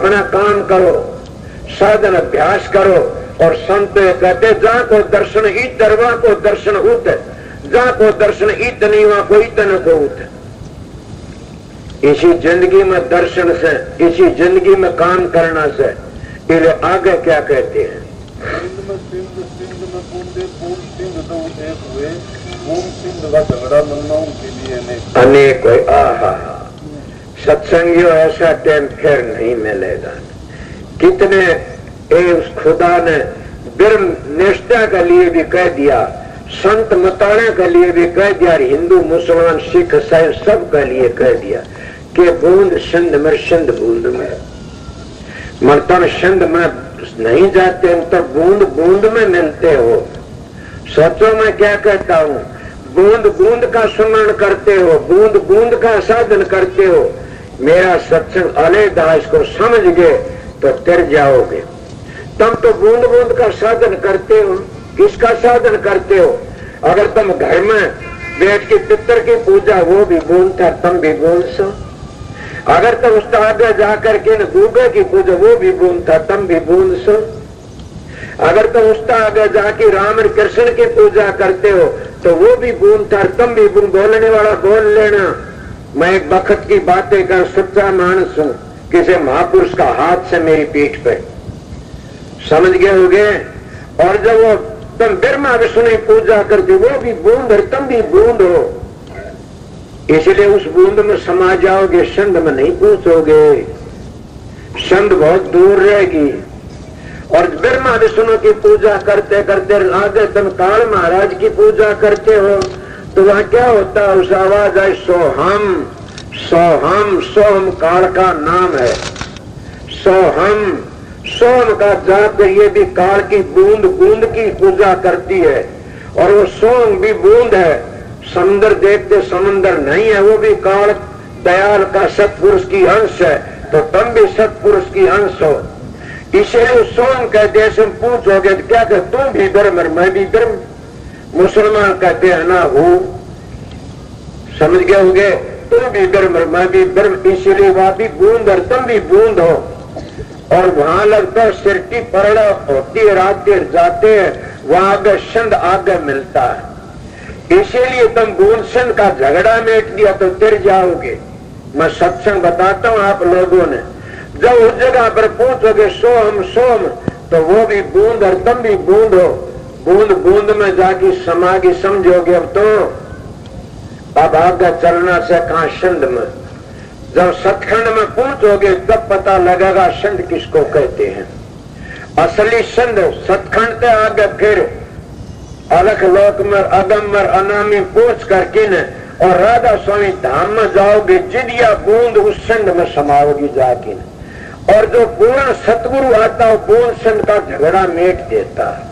अपना काम करो, साधन अभ्यास करो। और संत कहते जा को दर्शन इतर वहां को दर्शन उत, जा को दर्शन इत नहीं वहां को इतन को उत। इसी जिंदगी में दर्शन से, इसी जिंदगी में काम करना से इले आगे क्या कहते हैं? अनेक आहा सत्संगियों ऐसा टाइम फिर नहीं मिलेगा। कितने उस खुदा ने ब्रह्म निष्ठा के लिए भी कह दिया, संत मताने के लिए भी कह दिया, हिंदू मुसलमान सिख ईसाई सब के लिए कह दिया कि बूंद सिंध में सिंध बूंद में मर्तन सिंध में नहीं जाते तो बूंद बूंद में मिलते हो। सोचो मैं क्या कहता हूँ, बूंद बूंद का सुमरण करते हो, बूंद बूंद का साधन करते हो। मेरा सत्संग अलहदा इसको समझ गए तो तिर जाओगे। तुम तो बूंद बूंद का साधन करते हो। किसका साधन करते हो? अगर तुम घर में बैठ के पितर की पूजा, वो भी बूंद था, तुम भी बूंद सो। अगर तुम उसका आगे जाकर के न गूगे की पूजा, वो भी बूंद था, तुम भी बूंद सो। अगर तुम उसका आगे जाके राम और कृष्ण की पूजा करते हो तो वो भी बूंद था, तुम भी बूंद। बोलने वाला बोल लेना, मैं एक वक्त की बातें कर सच्चा मानस हूं, किसी महापुरुष का हाथ से मेरी पीठ पे, समझ गए होगे। और जब वो तुम ब्रह्मा विष्णु की पूजा करते, वो भी बूंद और तुम भी बूंद हो। इसलिए उस बूंद में समा जाओगे, संध में नहीं पहुंचोगे, संध बहुत दूर रहेगी। और ब्रह्मा विष्णु की पूजा करते करते आगे तुम काल महाराज की पूजा करते हो तो वहां क्या होता है? उस आवाज आई सोहम सोहम। सोहम काल का नाम है। सोहम सोम का जाप ये भी काल की बूंद बूंद की पूजा करती है। और वो सोम भी बूंद है। समुद्र देखते समंदर नहीं है, वो भी काल दयाल का सतपुरुष की अंश है। तो तुम भी सतपुरुष की अंश हो। इसीलिए सोम कहते हैं, पूछोगे तो क्या कहते? तुम भी ब्रह्म मैं भी ब्रह्म। मुसलमान कहते हैं ना हूं, समझ गए होंगे, तुम भी ब्रह्म मैं भी ब्रह्म। इसीलिए वहां भी बूंद और तुम भी बूंद हो। और वहां लगता है सिरटी परड़ा होती है, रात देर जाते हैं, वहां आगे संध आगे मिलता है। इसीलिए तुम बूंद संध का झगड़ा मेट दिया तो तिर जाओगे। मैं सत्संग बताता हूँ आप लोगों ने, जब उस जगह पर पहुंचोगे सोम सोम, तो वो भी बूंद और तुम भी बूंद हो। बूंद बूंद में जाके समागी समझोगे। अब आगे चलना से कहा संध में। जब सतखंड में पहुंचोगे तब पता लगेगा संध किसको कहते हैं। असली संध सतखंड से आगे फिर अलख लोक में अगम्बर अनामी पहुंच करके न और राधा स्वामी धाम में जाओगे, जिदिया बूंद उस संध में समाओगी जाके। और जो पूर्ण सतगुरु आता है बूंद संध का झगड़ा मेट देता है,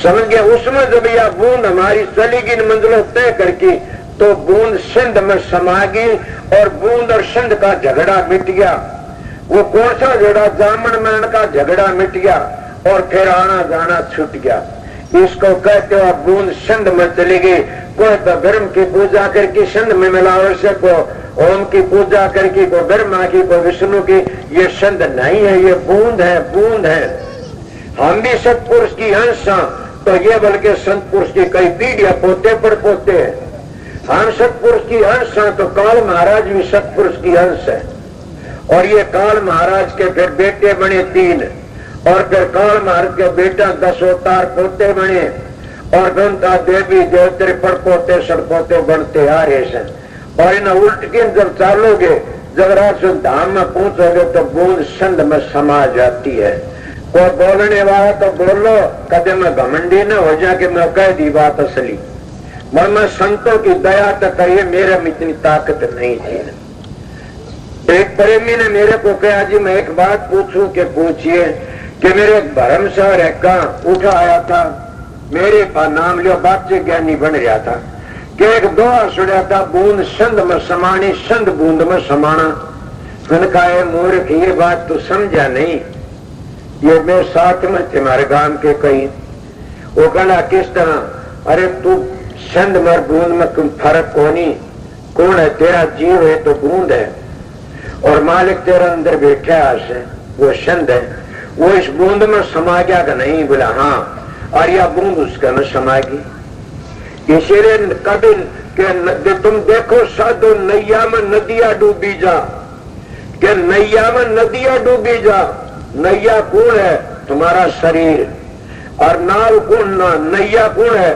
समझ गए। उसमें जब यह बूंद हमारी चलेगी मंजिलों तय करके तो बूंद सिंध में समा गई और बूंद और सिंध का झगड़ा मिट गया। वो कौन सा झगड़ा? जामन मैन का झगड़ा मिट गया और फिर आना जाना छूट गया। इसको कहते हो बूंद सिंध में चली गई। कोई तो ब्रह्म की पूजा करके सिंध में मिला, वैसे को ओम की पूजा करके, को ब्रह्मा की, को विष्णु की। ये सिंध नहीं है, ये बूंद है, बूंद है। हम भी सतपुरुष की अंश तो ये बल्कि संत पुरुष की कई पीढ़ियां पोते पर पोते हैं। हम सतपुरुष की अंश हैं तो काल महाराज भी सतपुरुष की अंश है। और ये काल महाराज के फिर बेटे बने 3 और फिर काल महाराज के बेटा 10 अवतार पोते बने और गंता देवी देवते पड़पोते सड़पोते बनते आ रहे हैं। और इन उल्ट के जब चालोगे, जब राज धाम में पहुंचोगे तो बूंद संध में समा जाती है। कोई बोलने वाला तो बोलो, कदे मैं घमंडी न हो जाके मैं कह दी बात असली। मैं संतों की दया तो करिए, मेरे में इतनी ताकत नहीं थी। एक प्रेमी ने मेरे को कहा, जी मैं एक बात पूछूं कि पूछिए। कि मेरे एक भरम शहर है का उठा आया था, मेरे पास नाम लियो, बाच्चे ज्ञानी बन रहा था कि एक दोहा सुना था, बूंद संध में समानी संध बूंद में समाना। मैंने कहा मूर्ख ये बात तो समझा नहीं, ये मेरे साथ में तुम्हारे गांव के कहीं। वो कहना किस तरह? अरे तू संध में बूंद में कोई फर्क कोनी, कौन है? तेरा जीव है तो बूंद है। और मालिक तेरा अंदर बैठा है, वो शंद है, वो इस बूंद में समा गया कि नहीं? बोला हाँ, और यह बूंद उसका न समाएगी। इसीलिए कभी तुम देखो साधु नैया में नदिया डूबी जा, कि नैया में नदिया डूबी जा। नैया कौन है? तुम्हारा शरीर। और नाव कौन? नैया कौन है?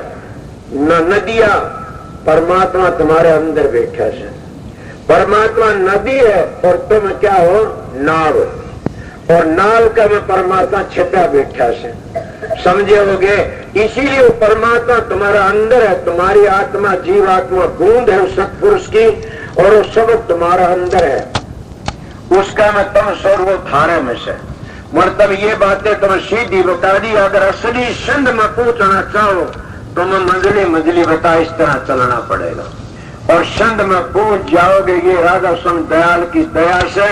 न नदिया। परमात्मा तुम्हारे अंदर बैठा है। परमात्मा नदी है और तुम क्या हो? नाव। और नाव का में परमात्मा छिपा बैठा है, समझे होगे? इसीलिए वो परमात्मा तुम्हारा अंदर है। तुम्हारी आत्मा जीवात्मा बूंद है उस सत्पुरुष की, और वो सब तुम्हारा अंदर है। उसका में तुम सर्व थारे में से। मतलब ये बातें तुम सीधी बता दी। अगर असली संध में पूछना चाहो तो मैं मंजली मंजली बता, इस तरह चलना पड़ेगा। और संध में पूछ जाओगे, ये राधा स्वामी दयाल की दया से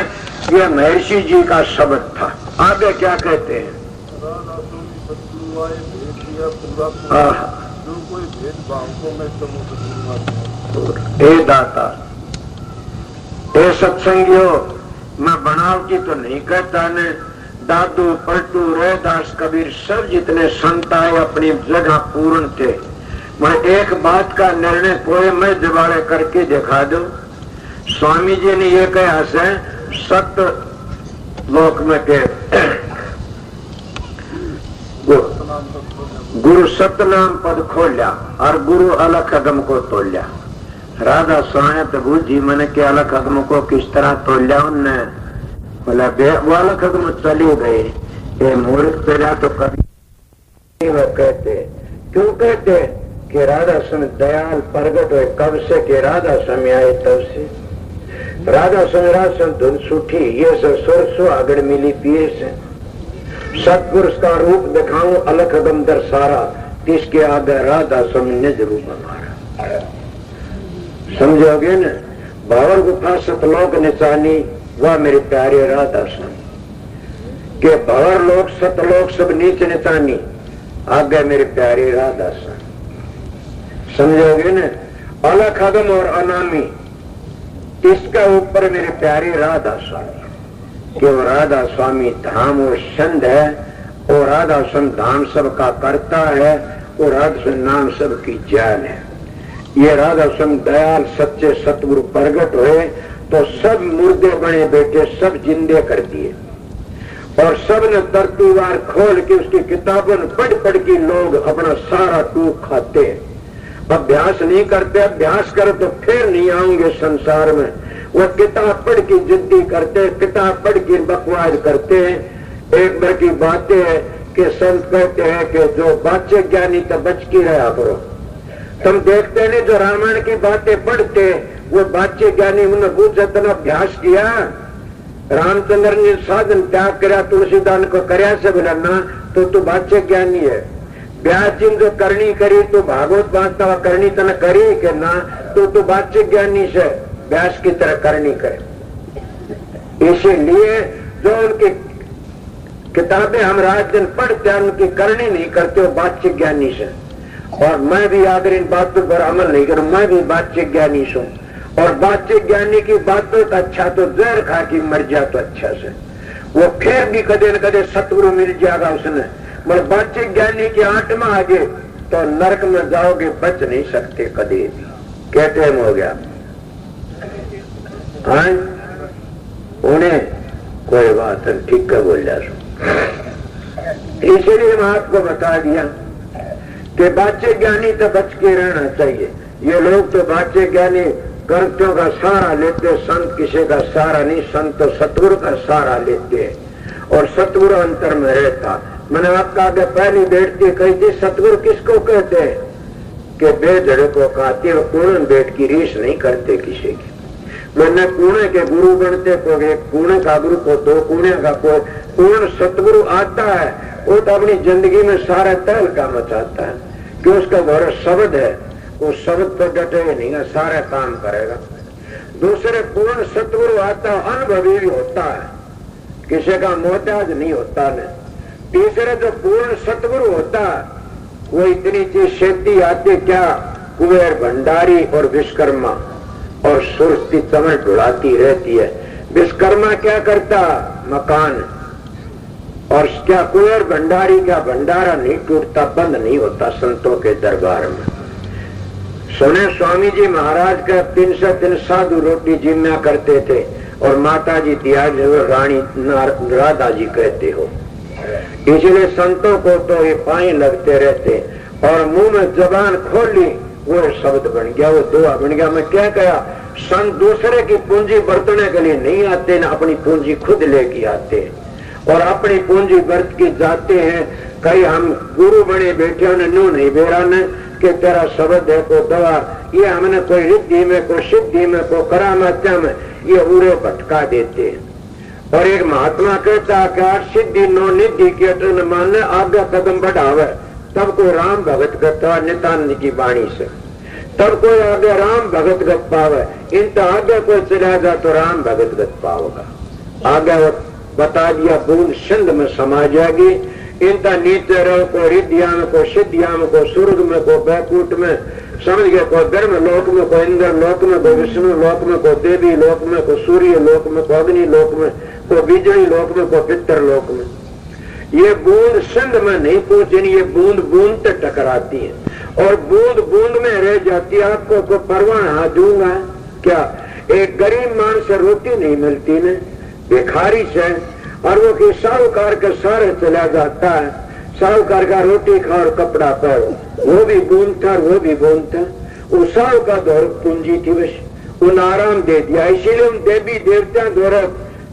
ये महर्षि जी का शब्द था। आगे क्या कहते हैं? हे दाता, हे सत्संगियों, मैं बनावटी तो नहीं कहता ने। दादू पलटू रैदास कबीर सब जितने संत आए अपनी जगह पूर्ण थे। मैं एक बात का निर्णय कोई मैं दिवाले करके दिखा दो। स्वामी जी ने ये कहा से सत्य लोक में के गुरु सतनाम पद खोलिया और गुरु अलख अगम को तोलिया। राधा स्वामी तो बूझी मैंने के अलख अगम को किस तरह तोलिया? उनने बोला वो अलख अगम चले गए। ये मूर्ख तेरा तो कभी वो कहते, क्यों कहते कि राधा स्वामी दयाल प्रगट हुए कब से? कि राधा स्वामी आए तब से। राधा स्वामी राधा धुन सूठी, ये सब सुर आगड़ मिली पिए से। सतपुरुष का रूप दिखाऊं अलख अगम दर्शारा, किसके आगे? राधा स्वामी ने रूप हमारा। समझोगे न? भावर गुफा सतलोक निचानी, वह मेरे प्यारे राधा स्वामी के भवर लोक सतलोक सब नीच निचानी, आगे मेरे प्यारे राधा स्वामी। समझोगे न? अलख अगम और अनामी, इसका ऊपर मेरे प्यारे राधा स्वामी। कि वो राधा स्वामी धाम और संध है, और राधा स्वामी धाम सबका करता है, और राधा स्वामी नाम सबकी जान है। ये राधा स्वामी दयाल सच्चे सतगुरु प्रगट हुए तो सब मुर्दे बने बैठे सब जिंदे कर दिए, और सब ने तरतीवार खोल के उसकी किताबों पढ़ पढ़ के लोग अपना सारा टूक खाते हैं। अभ्यास नहीं करते, अभ्यास करो तो फिर नहीं आएंगे संसार में। वो किताब पढ़ की जिद्दी करते, किताब पढ़ की बकवास करते हैं। एक बार की बातें है कि संत कहते हैं कि जो बाचे ज्ञानी तो बच की रहा करो। तुम देखते नहीं जो रामायण की बातें पढ़ते, वो बाचे ज्ञानी उन्होंने बहुत जतना अभ्यास किया। रामचंद्र ने साधन त्याग करा, तुलसीदान को करया से बोला ना तो तू बाचे ज्ञानी है। व्यास जी जो करनी करी तो भागवत बांटता हुआ करनी तने करी के ना तो तू बाचे ज्ञानी से व्यास की तरह करनी करे। इसीलिए जो उनकी किताबें हम रात दिन पढ़ते हैं उनकी करनी नहीं करते हो बाचे ज्ञानी से। और मैं भी अगर इन बातों पर अमल नहीं करूं, मैं भी बाचे ज्ञानी हूं। और बाचे ज्ञानी की बातों का अच्छा तो जहर खा के मर जा तो अच्छा से वो फिर भी कदे न कदे सतगुरु मिल जाएगा उसने। मगर बाचे ज्ञानी की आत्मा आगे तो नरक में जाओगे, बच नहीं सकते कदे भी। क्या टाइम हो गया? हाँ उन्हें कोई बात नहीं, ठीक है बोल जा। इसलिए मैं आपको बता दिया कि बाचे ज्ञानी तो बच के रहना चाहिए। ये लोग तो बाचे ज्ञानी कर्तों का सहारा लेते, संत किसी का सहारा नहीं, संत तो सतगुरु का सहारा लेते और सतगुरु अंतर में रहता। मैंने आपका आगे पहली बैठती कही थी, सतगुरु किसको कहते हैं? कि बेधड़े को कहते हो, पूर्ण बैठ की रीस नहीं करते किसी की। मैंने कुएं के गुरु बनते, को एक कुएं का गुरु को दो कुएं का कोई पूर्ण सतगुरु आता है, वो तो अपनी जिंदगी में सारा तहलका मचाता है कि उसका घर शब्द है, वो शब्द पर डटे नहीं है, सारा काम करेगा। दूसरे पूर्ण सतगुरु आता है, अनुभवी भी होता है, किसी का मोहताज नहीं होता है। तीसरे जो पूर्ण सतगुरु होता है वो इतनी चीज शेती आती क्या, कुबेर भंडारी और विश्वकर्मा और सुरती चमड़ ढुलाती रहती है। विश्वकर्मा क्या करता? मकान। और क्या कुंवर भंडारी का भंडारा नहीं टूटता, बंद नहीं होता संतों के दरबार में। सुने स्वामी जी महाराज का 303 साधु रोटी जिम्या करते थे और माता जी त्याग रानी राधा जी कहते हो। इसलिए संतों को तो ये पाए लगते रहते और मुंह में जबान खोली वो शब्द बन गया, वो दुआ बन गया। मैं क्या कहा, संत दूसरे की पूंजी बरतने के लिए नहीं आते ना अपनी पूंजी खुद लेके आते और अपनी पूंजी बरत के जाते हैं। कई हम गुरु बने बैठे उन्हें नू नहीं बेरा ने कि तेरा शब्द है को दवा, ये हमने कोई रिद्धि में को सिद्धि में को करामात्या में ये उड़े भटका देते हैं। और एक महात्मा कहता कि सिद्धि नो निधि के अटन मानने आगे कदम बढ़ावे तब कोई राम भगत गता नित्यानंद की वाणी से, तब कोई आगे राम भगत गत पावे। इन आगे कोई चला जा तो राम भगत गत पाओगा। आगे वो बता दिया बूंद सिंध में समा जाएगी। इनका नीचे रहो को रिद्धिया में को सिद्धिया में को स्वर्ग में को बैकुंठ में समझ गए, को धर्म लोक में को इंद्र लोक में को विष्णु लोक में को देवी लोक में को सूर्य लोक में को अग्नि लोक में को बिजली लोक में को पितर लोक में। ये बूंद सिंध में नहीं पहुंचनी, ये बूंद बूंद तक टकराती है और बूंद बूंद में रह जाती है। आपको को परवान हाथ दूंगा क्या, एक गरीब मान से रोटी नहीं मिलती न, भिखारी से, और वो कि साहूकार के सारे चला जाता है। साहूकार का रोटी खा और कपड़ा पहनो, वो भी बूंद था, वो भी बूंद था। वो साहू का दौर पूंजी थी, बस उन आराम दे दिया। इसीलिए उन देवी देवता दौरा,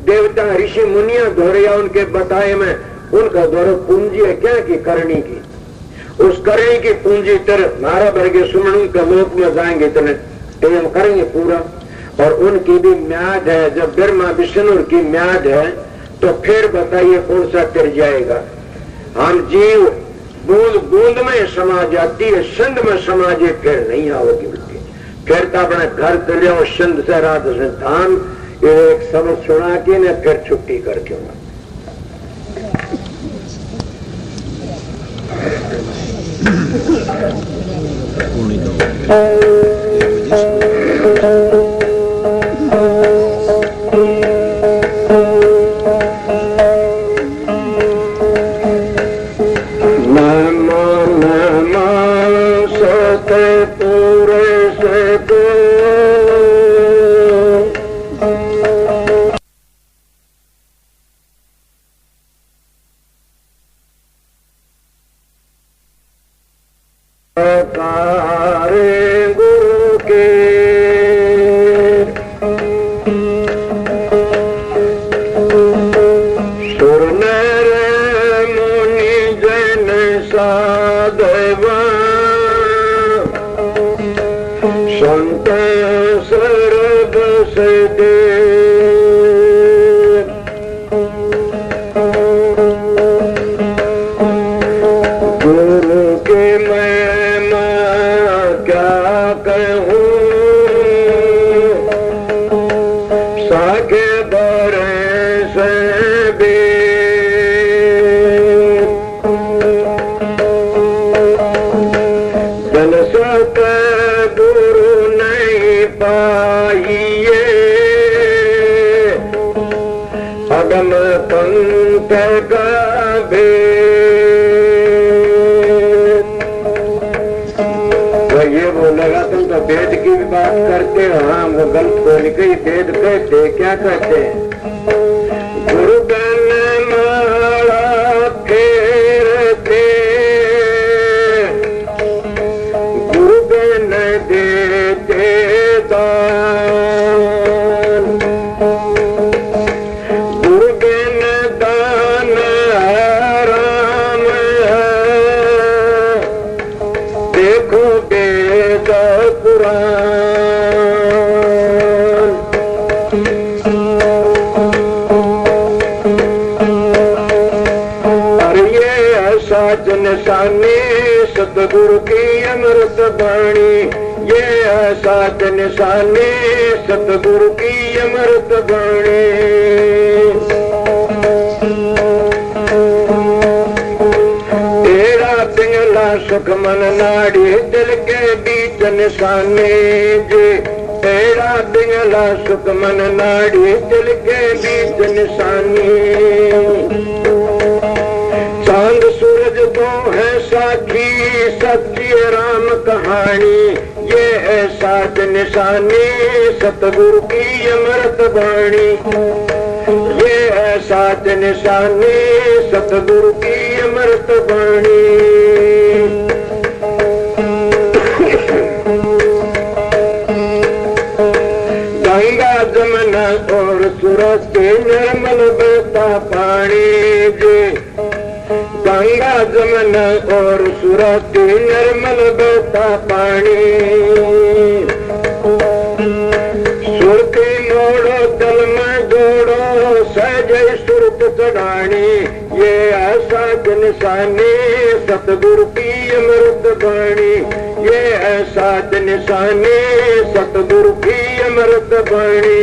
देवता ऋषि मुनिया दौरे या उनके बताए में उनका दौरा पूंजी है क्या की करनी की। उस करनी की पूंजी तरह मारा भरगे सुमन के लोक में जाएंगे इतने टेम करेंगे पूरा। और उनकी भी म्याद है, जब ब्रह्मा विष्णु की म्याद है तो फिर बताइए कौन सा तिर जाएगा। हम जीव बूंद बूंद में समा जाती है, सिंध में समाजे फिर नहीं आओगी उल्टी। फिर तो अपने घर चले और सिंध से रात से धाम एक सबक सुना के न फिर छुट्टी करके सतगुरु की अमृत वाणी, ये सात निशाने सतगुरु की अमृत वाणी। तेरा पिंगला सुख मन नाड़ी दिल के बीच निशाने जे, तेरा पिंगला पिंगला सुख मन नाड़ी दिल के बीच निशानी। चांद सूरज दो है साथी सच्ची राम कहानी, ये है साथ निशानी सतगुरु की अमृत वाणी। ये है साथ निशानी सतगुरु की अमृत वाणी। गंगा जमुना और सूरत निर्मल बहता पानी जे। गंगा जमुना और सूरत निर्मल बहता पानी। सुरती मोड़ो दल में जोड़ो सहज सुरत चढ़ानी, ये ऐसा निशानी सतगुरु की अमृत वाणी। ये ऐसा निशानी सतगुरु की अमृत वाणी।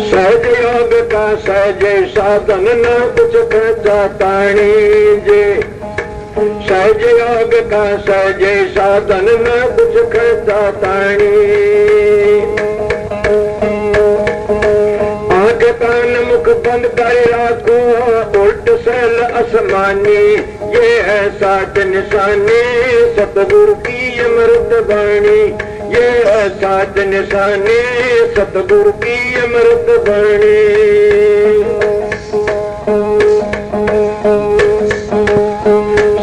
सहज योग का सहज साधन न कुछ खर्चा ताणी जे। सहज योग का सहज साधन न कुछ खर्चा ताणी। आंख कान मुख बंद कर राखो उल्ट सहल आसमानी, ये है साथ निशानी सतगुरु की अमृत वाणी। ये है साथ निशानी सतगुरु की अमृत वाणी।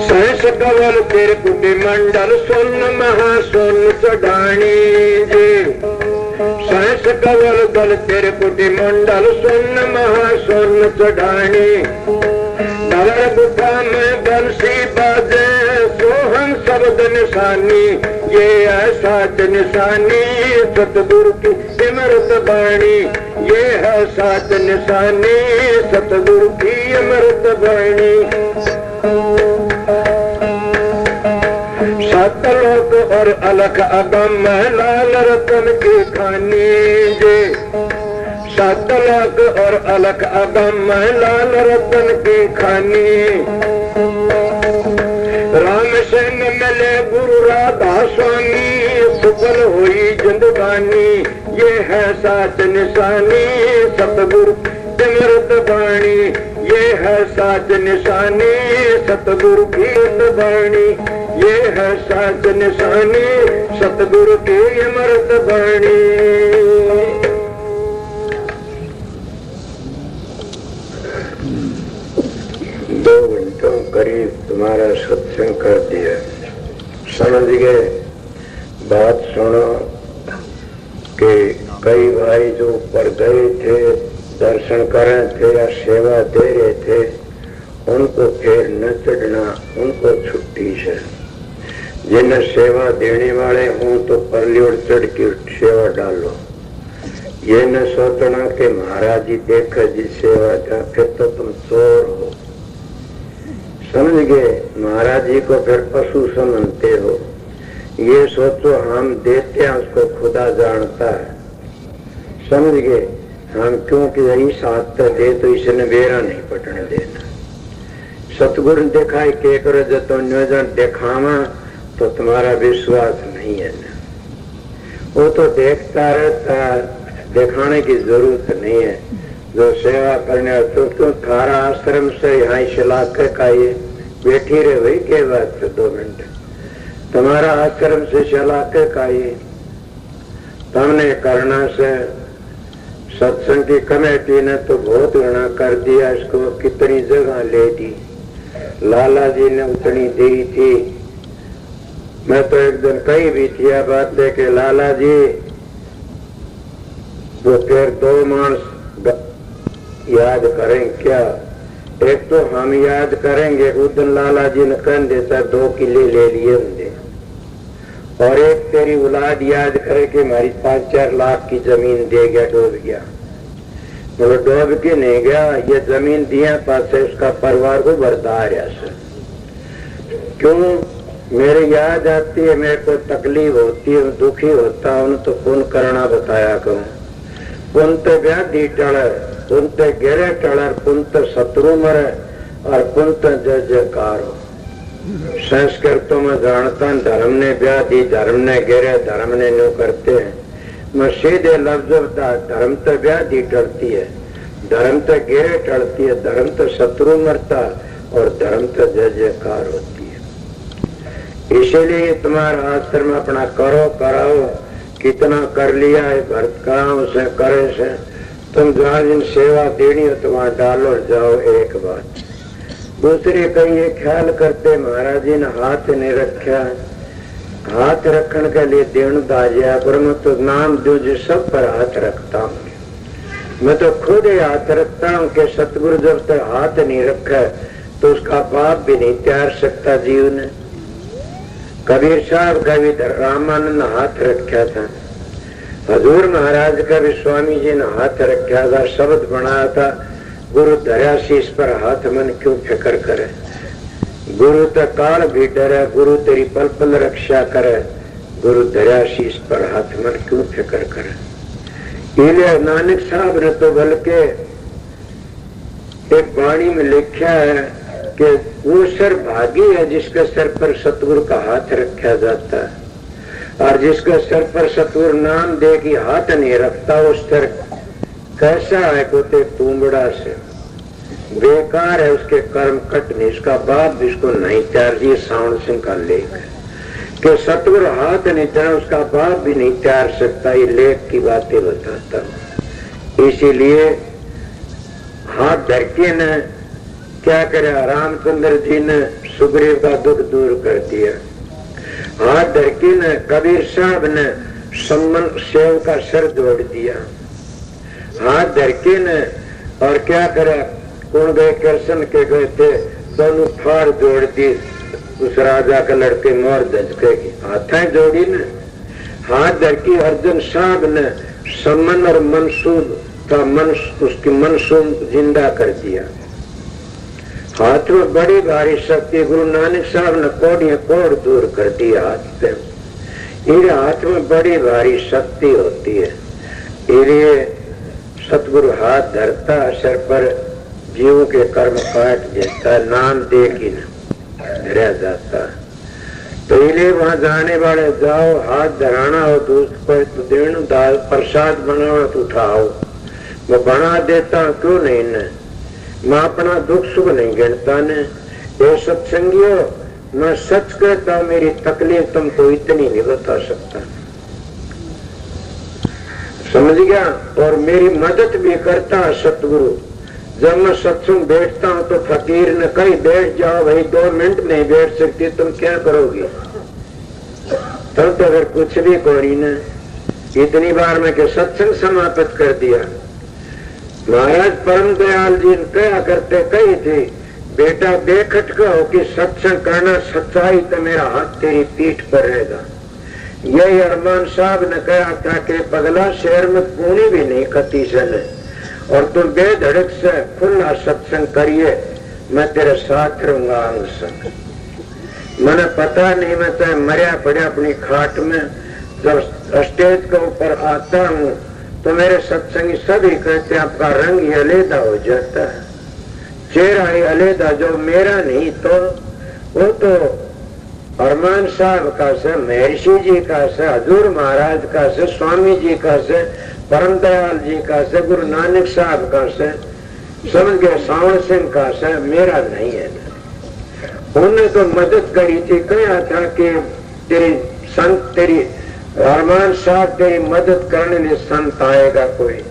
सहस कवल त्रिपुटी मंडल सोन महासोन चढ़ानी जी। सहस कवल दल त्रिपुटी मंडल सोन महासोन चढ़ानी। दलर गुफा में बंसी बाजे सोहन शब्द निशानी, ये ऐसा निशानी सतगुरु की अमृत वाणी। ये है साथ निशानी सतगुरु की अमृत वाणी। सतलोक और अलख अगम लाल रतन की खानी जे। सतलोक और अलख अगम लाल रतन की खानी। राम सिंह मिले गुरु राधा स्वामी सुफल हुई जिंदगानी। ये है साथ निशानी सतगुरु अमृत वाणी। ये है साथ निशानी सतगुरु की वाणी। ये है साथ निशानी सतगुरु की अमृत वाणी। दो घंटों करीब तुम्हारा सत्संग कर दिया, समझ गए। बात सुनो कि कई भाई जो ऊपर गए थे दर्शन कर रहे थे या सेवा दे रहे थे, उनको फिर न चढ़ना, उनको छुट्टी है। जिन्हें सेवा देने वाले हों तो परली ओर चढ़ के सेवा डालो। ये न सोचना कि महाराज जी देखे जी सेवा था, फिर तो तुम चोर हो, समझ गए। महाराज जी को फिर पशु समझते हो। ये सोचो हम देते हैं उसको खुदा जानता है, समझ गए। हम क्योंकि यही साथ दे तो इसने बेरा नहीं पटने देना। सतगुरु दिखाई के करो जो तो नियोजन दिखावा तो तुम्हारा विश्वास नहीं है ना। वो तो देखता रहता, दिखाने की जरूरत नहीं है। जो सेवा करने तो क्यों थारा आश्रम से यहाँ इलाके का ये बैठी रहे वही के बात 2 मिनट तुम्हारा आश्रम से इलाके का ये तुमने करना से सत्संग की कमेटी ने तो बहुत गणा कर दिया। इसको कितनी जगह ले दी, लाला जी ने उतनी दी थी। मैं तो एक दिन कही भी थी बात है कि लाला जी वो फिर 2 मानस याद करें क्या। एक तो हम याद करेंगे, उस दिन लाला जी ने कह देता 2 किले ले लिए होंगे, और एक तेरी औलाद याद करे कि हमारी 5-4 लाख की जमीन दे गया, डूब गया। मतलब डूब के नहीं गया, ये जमीन दिया पास उसका परिवार को बरदार है। क्यों मेरे याद आती है, मेरे को तकलीफ होती है, दुखी होता हूं तो पुण्य करना बताया करूं। पुण्य तो व्याधि टलर, पुण्य तो गिरे टलर, पुण्य तो शत्रु मरे और पुण्य तो जय जयकार हो। संस्कृतों में जानता धर्म ने ब्याह दी, धर्म ने घेरे, धर्म ने न्यू करते हैं। मैं सीधे लफ्ज धर्म तो ब्याह दी टलती है, धर्म तो घेरे टलती है, धर्म तो शत्रु मरता और धर्म तो जय जयकार होती है। इसीलिए तुम्हारा आश्रम अपना करो कराओ, कितना कर लिया है भरत कराओ से करे से, तुम जहाँ जिन सेवा देनी हो तो वहां डालो जाओ। एक बात दूसरी कहीं ये ख्याल करते महाराज जी ने हाथ नहीं रखा, हाथ रखने के लिए देण दाजिया पर मैं तो नाम दूज सब पर हाथ रखता हूँ। मैं तो खुद ही हाथ रखता हूँ कि सतगुरु जब तक हाथ नहीं रखा तो उसका बाप भी नहीं तैयार सकता जीव ने। कबीर साहब का भी रामानंद हाथ रखा था, हजूर महाराज का भी स्वामी जी ने हाथ रखा था, शब्द बनाया था गुरु धराशीष पर हाथ मन क्यों फिक्र करे, गुरु तो काल भी डरे, गुरु तेरी पल पल रक्षा करे, गुरु धराशीष पर हाथ मन क्यों फिक्र करे। इसलिए नानक साहब ने तो बल्कि एक वाणी में लिखा है कि वो सर भागी है जिसके सर पर सतगुरु का हाथ रखा जाता है, और जिसके सर पर सतगुरु नाम दे कि हाथ नहीं रखता उस सर कैसा है कोते तुमड़ा से बेकार है, उसके कर्म कट नहीं, उसका बाप भी उसको नहीं तैयार। ये सावण सिंह का लेख है कि सतगुरु हाथ नहीं तैयार, उसका बाप भी नहीं तैयार सकता। ये लेख की बातें बताता हूँ। इसीलिए हाथ धर के न क्या करे, रामचंद्र जी ने सुग्रीव का दुख दूर कर दिया। हाथ धर के न कबीर साहब ने सम्मन सेव का सर जोड़ दिया। हाथ धर के न और क्या करे, कौन गए कृष्ण के गए थे, दोनों फाड़ जोड़ दी उस राजा के लड़के मोर दजके की, हाथें जोड़ी ने। हाथ धर की अर्जुन साहब ने सम्मन और मनसूब का उसकी मनसूब जिंदा कर दिया। हाथ में बड़ी भारी शक्ति, गुरु नानक साहब ने कोड़ियां कोड़ दूर कर दिया हाथ से। ये हाथ में बड़ी भारी शक्ति होती है, इसलिए सतगुरु हाथ धरता सर पर जीवों के कर्म काट देता, नाम दे कि रह जाता। तो इसलिए वहां जाने वाले जाओ, हाथ धराना हो तो उसको तो देण दाल प्रसाद बनाना तो उठाओ, मैं बना देता क्यों नहीं न, मैं अपना दुख सुख नहीं गिनता ने। ये सत्संगियों मैं सच कहता हूं, मेरी तकलीफ तुमको इतनी नहीं बता सकता, समझ गया। और मेरी मदद भी करता है सतगुरु। जब मैं सत्संग बैठता हूँ तो फकीर ने कहीं बैठ जाओ भाई, 2 मिनट नहीं बैठ सकती, तुम क्या करोगी, तब तो अगर कुछ भी कोई न। इतनी बार मैं के सत्संग समाप्त कर दिया। महाराज परम दयाल जी ने कहा करते कही थी, बेटा बेखटका हो कि सत्संग करना सच्चाई तो मेरा हाथ तेरी पीठ पर रहेगा। यही अरमान साहब ने कहा था कि पगला शहर में पूनी भी नहीं कती सन, और तुम बेधड़क से खुला सत्संग करिए, मैं तेरे साथ रहूंगा अंग संग। मैंने पता नहीं, मैं तो मरिया पड़ा अपनी खाट में, जब स्टेज के ऊपर आता हूँ तो मेरे सत्संगी सभी कहते आपका रंग ही अलहदा हो जाता है, चेहरा ही अलहदा, जो मेरा नहीं तो वो तो अरमान साहब का से, महर्षि जी का से, हजूर महाराज का से, स्वामी जी का से, परम दयाल जी का से, गुरु नानक साहब का से, समझ गए, सावण सिंह का से, मेरा नहीं है। उन्होंने तो मदद करी थी, कहा था कि तेरी संत, तेरी अरमान साहब तेरी मदद करने लिए संत आएगा कोई।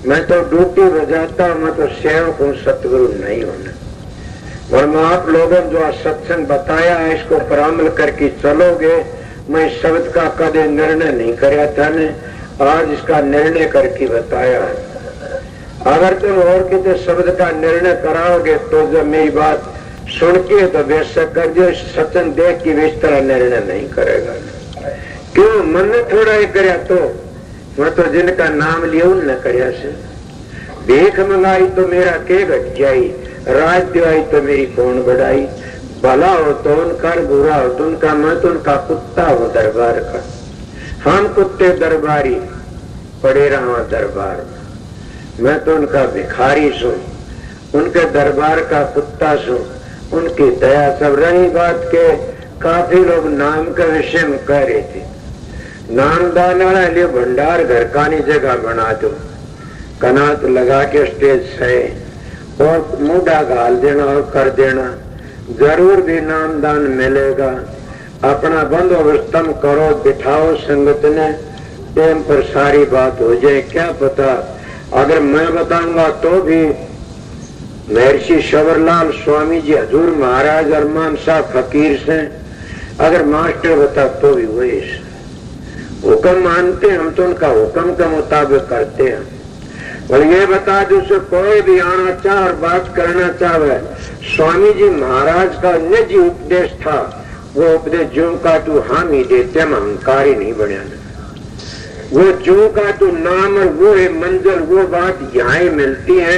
मैं तो ड्यूटी बजाता हूं, मैं तो सेवक हूँ, सतगुरु नहीं होना। और मैं आप लोगों जो सत्संग बताया है इसको परामल करके चलोगे। मैं इस शब्द का कदे निर्णय नहीं कराया था ने, आज इसका निर्णय करके बताया है। अगर तुम और किसी शब्द का निर्णय कराओगे तो जब मेरी बात सुन के तो बेशक कर दियो, सत्संग देख के भी इस तरह निर्णय नहीं करेगा। क्यों मन ने थोड़ा ही कराया तो मैं तो जिनका नाम लिया उनने कराया से। भीख मंगाई तो मेरा के घट जाई, राज्य आई तो मेरी कौन बढ़ाई। भला हो तो उनका, बुरा हो तो उनका, मैं तो उनका कुत्ता हूँ दरबार का। हम कुत्ते दरबारी पड़े रहा दरबार में, मैं तो उनका भिखारी सू, उनके दरबार का कुत्ता सू। उनकी दया। सब रही बात के काफी लोग नाम के विषय में कह रहे थे, नाम दान वाला लिए भंडार घर का नहीं जगह बना दो, कनात लगा के स्टेज से और मुंडा गाल देना और कर देना, जरूर भी नाम दान मिलेगा। अपना बंदोबस्त करो, बिठाओ संगत ने, टेम पर सारी बात हो जाए। क्या पता अगर मैं बताऊंगा तो भी महर्षि शबरलाल स्वामी जी, हजूर महाराज, अरमान साहब फकीर से, अगर मास्टर बता तो भी वही हुक्म मानते हैं, हम तो उनका हुक्म के मुताबिक करते हैं। और ये बता दो से कोई भी आना चाह और बात करना चाहे, स्वामी जी महाराज का निजी उपदेश था, वो उपदेश जो का तू हम ही देते, हम अहंकारी नहीं बना, वो जो का तू नाम और वो है मंजिल, वो बात यहाँ ही मिलती है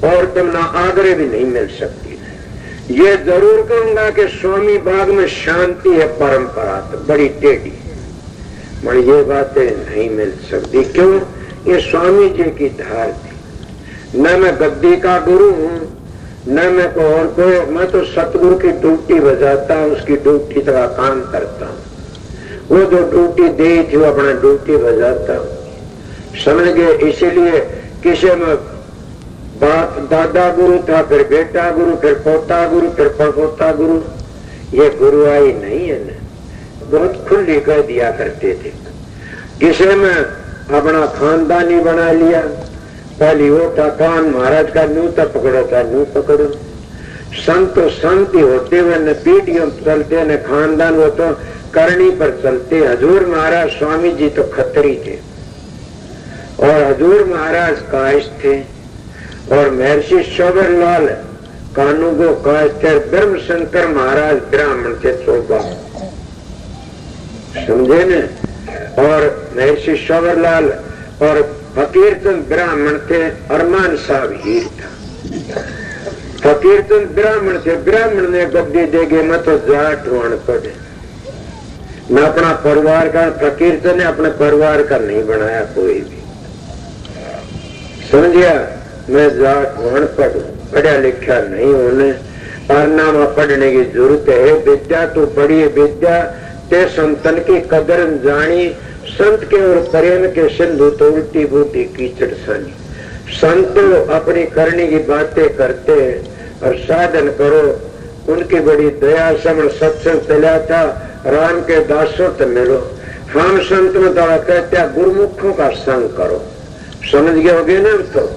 और तुम ना आगरे भी नहीं मिल सकती। ये जरूर कहूंगा कि स्वामी बाग में शांति है, परंपरा तो बड़ी टेढ़ी, मगर ये बातें नहीं मिल सकती। क्यों? ये स्वामी जी की धार थी। न मैं गद्दी का गुरु हूँ, न मैं को और कोई, मैं तो सतगुरु की ड्यूटी बजाता हूँ, उसकी ड्यूटी का काम करता हूँ। वो जो ड्यूटी दी थी वो अपना ड्यूटी बजाता हूँ, समझ गए। इसीलिए किसी में बाप दादा गुरु था, फिर बेटा गुरु, फिर पोता गुरु, फिर परपोता गुरु, ये गुरुआई नहीं है ना, बहुत खुली कह दिया करते थे। किसी में अपना खानदानी बना लिया, पहली वो था कान महाराज का, नू तो पकड़ो था, नू पकड़ो। संत तो संत ही होते हुए न पीढ़ियों चलते न खानदान, वो तो करनी पर चलते। हजूर महाराज स्वामी जी तो खत्री थे और हजूर महाराज कायस्थ थे, और महर्षि शबरलाल कानू को कायस्थ, ब्रह्म शंकर महाराज ब्राह्मण थे, चोबा, समझे न। और महर्षि शबरलाल और फकीर चंद ब्राह्मण थे, अरमान साहब हीर था। फकीर चंद ब्राह्मण थे, ब्राह्मण ने गद्दी देगे, मैं तो जाट वण पड़े न अपना परिवार का। फकीर चंद ने अपने परिवार का नहीं बनाया कोई भी, समझिया। मैं जाट वण पढ़ू, पढ़ा लिखा नहीं होने, कारनामा पढ़ने की जरूरत है। विद्या तो पढ़ी, विद्या ते संतन की कदर जानी, संत के और प्रेम के सिंधु तो उल्टी बूटी कीचड़ सानी। संत अपनी करने की बातें करते हैं और साधन करो, उनकी बड़ी दया समण सत्संग चला था, राम के दासों से मिलो। हम संत में दवा कहते हैं गुरुमुखों का संग करो, समझ गए होगे ना। तो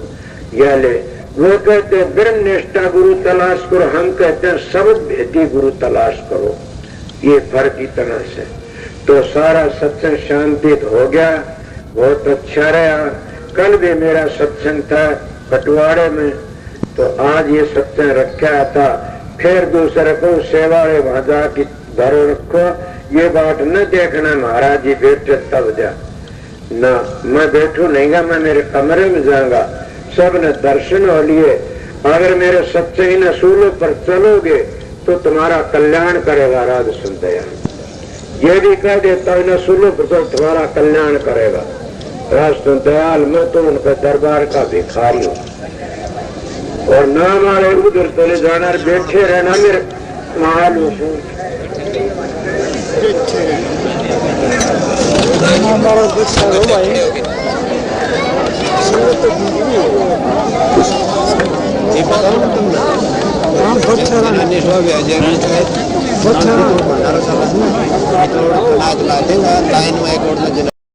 यह ले, वो कहते हैं ब्रह्म निष्ठा गुरु तलाश करो, हम कहते हैं शब्द भेदी गुरु तलाश करो। ये फर्क इतना से तो सारा सत्संग शांति हो गया, बहुत अच्छा रहा। कल भी मेरा सत्संग था पटवाड़े में, तो आज ये सत्संग रखा था। फिर दूसरे को सेवाड़े भाजा की धरो रखो, ये बात न देखना महाराज जी बैठे तब जा ना, मैं बैठू नहीं गा, मैं मेरे कमरे में जाऊंगा। सब ने दर्शन हो लिए, अगर मेरे सच्चे न सूलों पर चलोगे तो तुम्हारा कल्याण करेगा राज सुनदया। ये भी कह देता हूं न सूलों पर तो तुम्हारा कल्याण करेगा राज सुनदयाल। मैं तो उनका दरबार का भिखारी हूँ और ना हमारे उधर चले जाना, बैठे रहना मेरे मालूम हूँ। लाइन में